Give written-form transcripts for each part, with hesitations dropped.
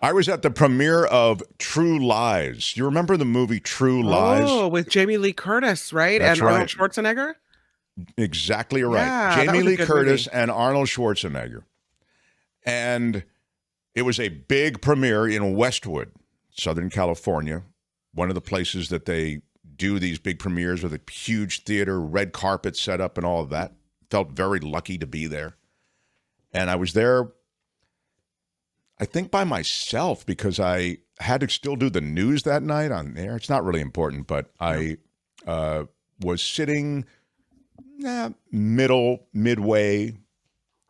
I was at the premiere of True Lies. You remember the movie True Lies? Oh, with Jamie Lee Curtis, right? That's And Arnold right. Schwarzenegger? Exactly right. Yeah, that Jamie was a Lee good Curtis movie. and Arnold Schwarzenegger. And it was a big premiere in Westwood, Southern California, one of the places that they do these big premieres with a huge theater, red carpet set up, and all of that. Felt very lucky to be there. And I was there, I think, by myself because I had to still do the news that night on there. It's not really important, but No. I was sitting midway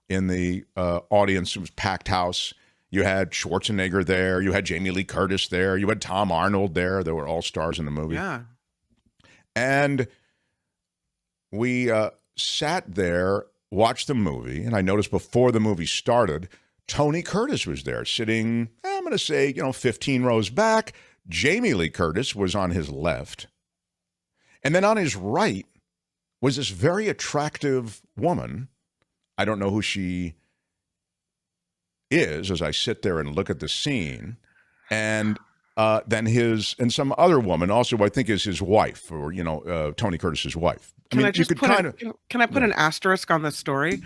in the audience. It was packed house. You had Schwarzenegger there. You had Jamie Lee Curtis there. You had Tom Arnold there. They were all stars in the movie. Yeah. And we sat there, watched the movie, and I noticed before the movie started, Tony Curtis was there sitting, I'm going to say, 15 rows back. Jamie Lee Curtis was on his left. And then on his right was this very attractive woman. I don't know who she is as I sit there and look at the scene. And then and some other woman also, I think is his wife or, Tony Curtis's wife. I Can mean, I you just could put kind of, can I put yeah. an asterisk on this story?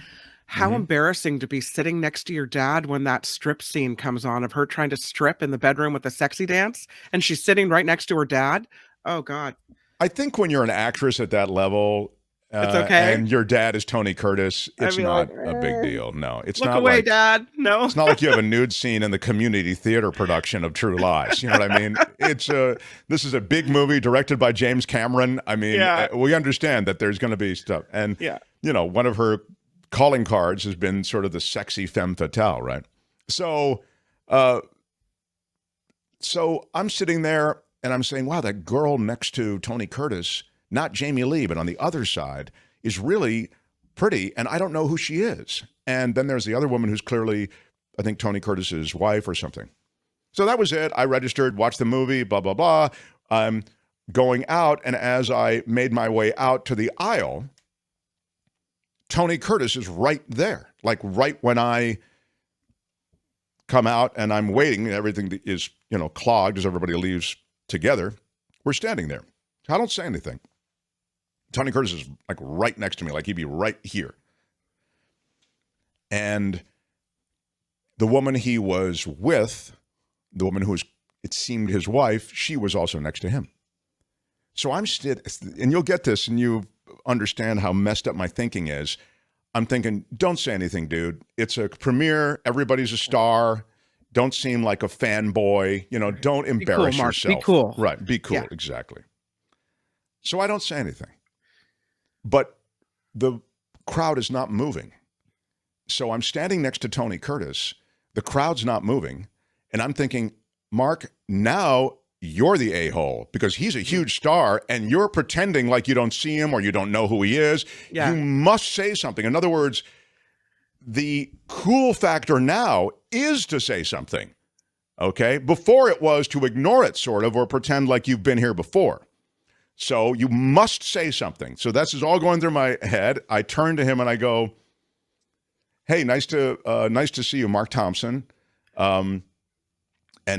How Mhm. embarrassing to be sitting next to your dad when that strip scene comes on of her trying to strip in the bedroom with the sexy dance, and she's sitting right next to her dad. Oh God, I think when you're an actress at that level, it's okay. and your dad is Tony Curtis, I'd it's be like, not a big deal. No, look away, dad. No. it's not like you have a nude scene in the community theater production of True Lies. You know what I mean? This is a big movie directed by James Cameron. I mean, Yeah. we understand that there's going to be stuff, and Yeah. one of her calling cards has been sort of the sexy femme fatale, right? So, uh, so I'm sitting there and I'm saying, wow, that girl next to Tony Curtis, not Jamie Lee, but on the other side, is really pretty, and I don't know who she is. And then there's the other woman who's clearly, I think, Tony Curtis's wife or something. So that was it. I registered, watched the movie, blah, blah, blah. I'm going out, and as I made my way out to the aisle, Tony Curtis is right there, like right when I come out and I'm waiting, and everything is, clogged as everybody leaves together. We're standing there. I don't say anything. Tony Curtis is like right next to me, like he'd be right here. And the woman he was with, the woman who was, it seemed, his wife, she was also next to him. So I'm and you'll get this and you understand how messed up my thinking is. I'm thinking, don't say anything, dude. It's a premiere. Everybody's a star. Don't seem like a fanboy. Don't Be cool, embarrass Mark. Be yourself. cool. Right. Be cool. Yeah. Exactly. So I don't say anything. But the crowd is not moving. So I'm standing next to Tony Curtis. The crowd's not moving. And I'm thinking, Mark, now you're the a-hole because he's a huge star and you're pretending like you don't see him or you don't know who he is. Yeah. You must say something. In other words, the cool factor now is to say something. Okay? Before it was to ignore it, sort of, or pretend like you've been here before. So you must say something. So this is all going through my head. I turn to him and I go, "Hey, nice to see you, Mark Thompson." And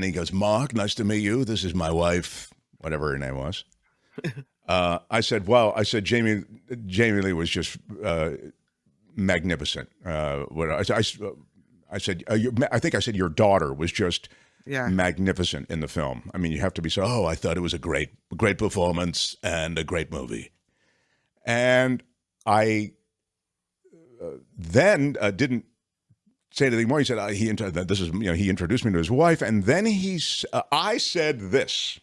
he goes, "Mark, nice to meet you. This is my wife," whatever her name was. I said, Jamie Lee was just magnificent. I said, I think I said your daughter was just Yeah. magnificent in the film. I mean, you have to be so, oh, I thought it was a great performance and a great movie. And I then didn't say anything more. He said, he introduced me to his wife. And then I said this,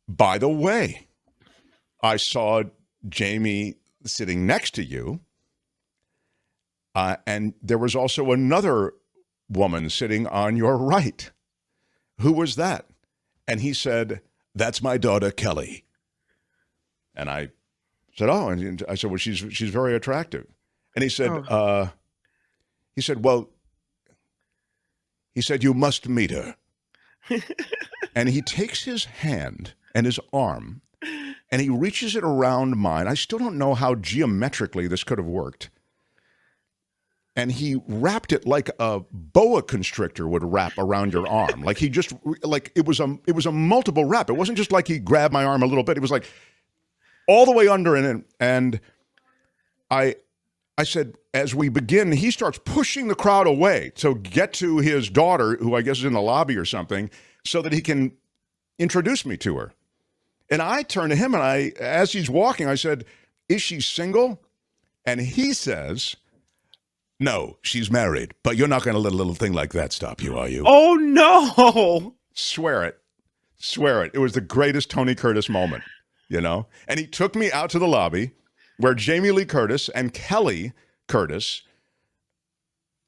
by the way, I saw Jamie sitting next to you. And there was also another woman sitting on your right. Who was that? And he said, "That's my daughter, Kelly." And I said, "Oh," and I said, "Well, she's very attractive." And Oh. he said, "Well," he said, "you must meet her." And he takes his hand and his arm and he reaches it around mine. I still don't know how geometrically this could have worked. and he wrapped it like a boa constrictor would wrap around your arm. Like he just like it was a multiple wrap. It wasn't just like he grabbed my arm a little bit. It was like all the way under and I said, as we begin, he starts pushing the crowd away to get to his daughter, who I guess is in the lobby or something, so that he can introduce me to her. And I turned to him and as he's walking, I said, "Is she single?" And he says, "No, she's married, but you're not going to let a little thing like that stop you, are you?" Oh, no. Swear it. Swear it. It was the greatest Tony Curtis moment, you know? And he took me out to the lobby where Jamie Lee Curtis and Kelly Curtis,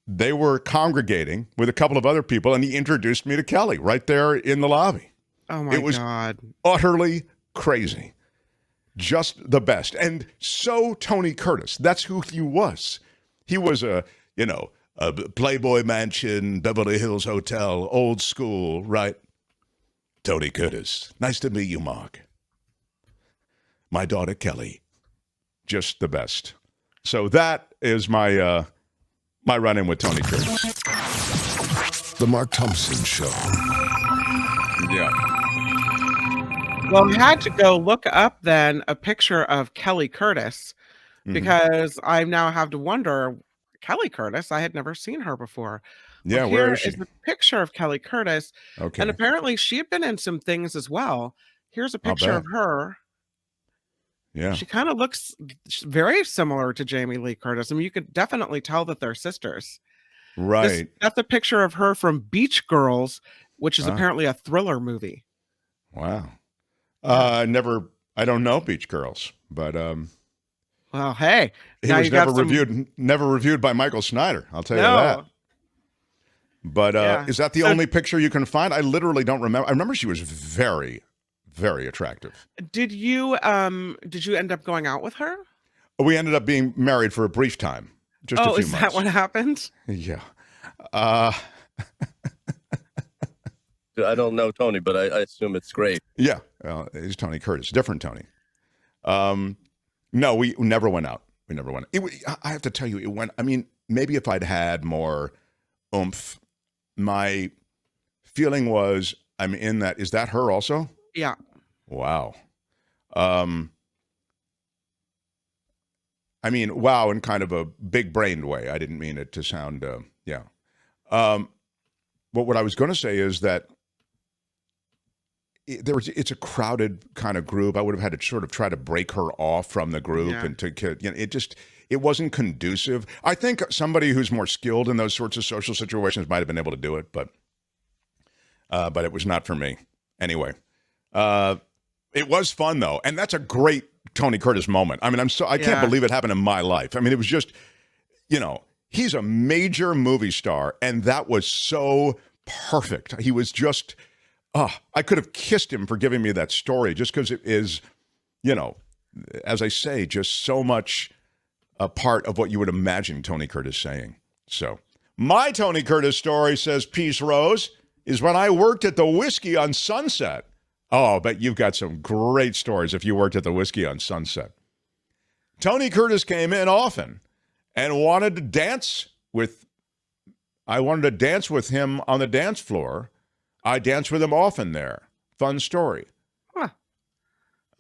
they were congregating with a couple of other people, and he introduced me to Kelly right there in the lobby. Oh, my It was God. utterly crazy. Just the best. And so Tony Curtis, that's who he was. He was a Playboy Mansion, Beverly Hills Hotel, old school, right? Tony Curtis. Nice to meet you, Mark. My daughter, Kelly. Just the best. So that is my my run-in with Tony Curtis. The Mark Thompson Show. Yeah. Well, I had to go look up then a picture of Kelly Curtis because I now have to wonder, Kelly Curtis, I had never seen her before. Yeah, Well, where here is she? a picture of Kelly Curtis, Okay. and apparently she had been in some things as well. Here's a I'll picture of bet. her. Yeah. She kind of looks very similar to Jamie Lee Curtis. I mean, you could definitely tell that they're sisters. Right. That's a picture of her from Beach Girls, which is Ah. apparently a thriller movie. Wow. I don't know Beach Girls, but Well, hey, he now was you got never reviewed by Michael Snyder. I'll tell you No. that. But Yeah. is that the So- only picture you can find? I literally don't remember. I remember she was very, very attractive. Did you end up going out with her? We ended up being married for a brief time, just a Oh, few is months. that what happened? Yeah. I don't know Tony, but I assume it's great. Yeah. It's Tony Curtis, different Tony. No, we never went out. We never went. I have to tell you, it went. I mean, maybe if I'd had more oomph, my feeling was, I'm in that. Is that her also? Yeah. Wow. I mean, wow, in kind of a big-brained way. I didn't mean it to sound, yeah. But what I was going to say is that it's a crowded kind of group. I would have had to sort of try to break her off from the group, Yeah. and it wasn't conducive. I think somebody who's more skilled in those sorts of social situations might have been able to do it, but it was not for me. Anyway, it was fun though, and that's a great Tony Curtis moment. I mean, I can't believe it happened in my life. I mean, it was just, he's a major movie star, and that was so perfect. He was just, I could have kissed him for giving me that story, just because it is, as I say, just so much a part of what you would imagine Tony Curtis saying. So my Tony Curtis story, says Peace Rose, is when I worked at the Whiskey on Sunset. Oh, but you've got some great stories if you worked at the Whiskey on Sunset. Tony Curtis came in often and wanted to dance with, I wanted to dance with him on the dance floor. I danced with him often there. Fun story. Huh.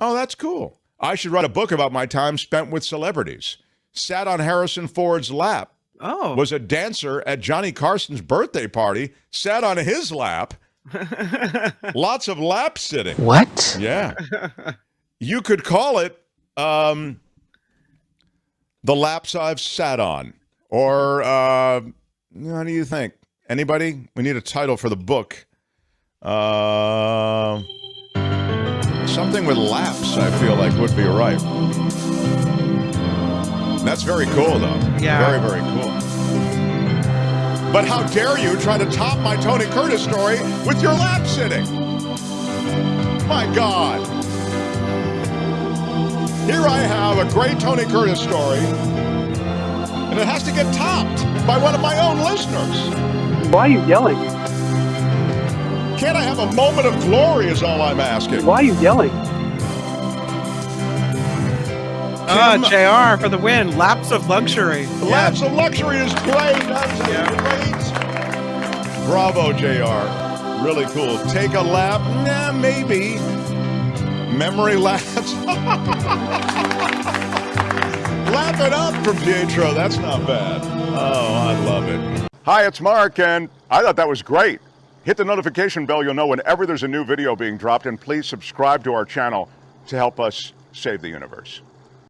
Oh, that's cool. I should write a book about my time spent with celebrities. Sat on Harrison Ford's lap. Oh. Was a dancer at Johnny Carson's birthday party. Sat on his lap. Lots of lap sitting. What? Yeah. You could call it the laps I've sat on. Or what do you think? Anybody? We need a title for the book. Something with laps, I feel like, would be right. That's very cool, though. Yeah. Very, very cool. But how dare you try to top my Tony Curtis story with your lap sitting? My God. Here I have a great Tony Curtis story, and it has to get topped by one of my own listeners. Why are you yelling? Can't I have a moment of glory is all I'm asking. Why are you yelling? Kim. JR for the win. Laps of luxury. Laps of Luxury is great. That's great. Bravo, JR. Really cool. Take a lap? Nah, maybe. Memory lapse. Lap it up from Pietro. That's not bad. Oh, I love it. Hi, it's Mark, and I thought that was great. Hit the notification bell. You'll know whenever there's a new video being dropped, and please subscribe to our channel to help us save the universe.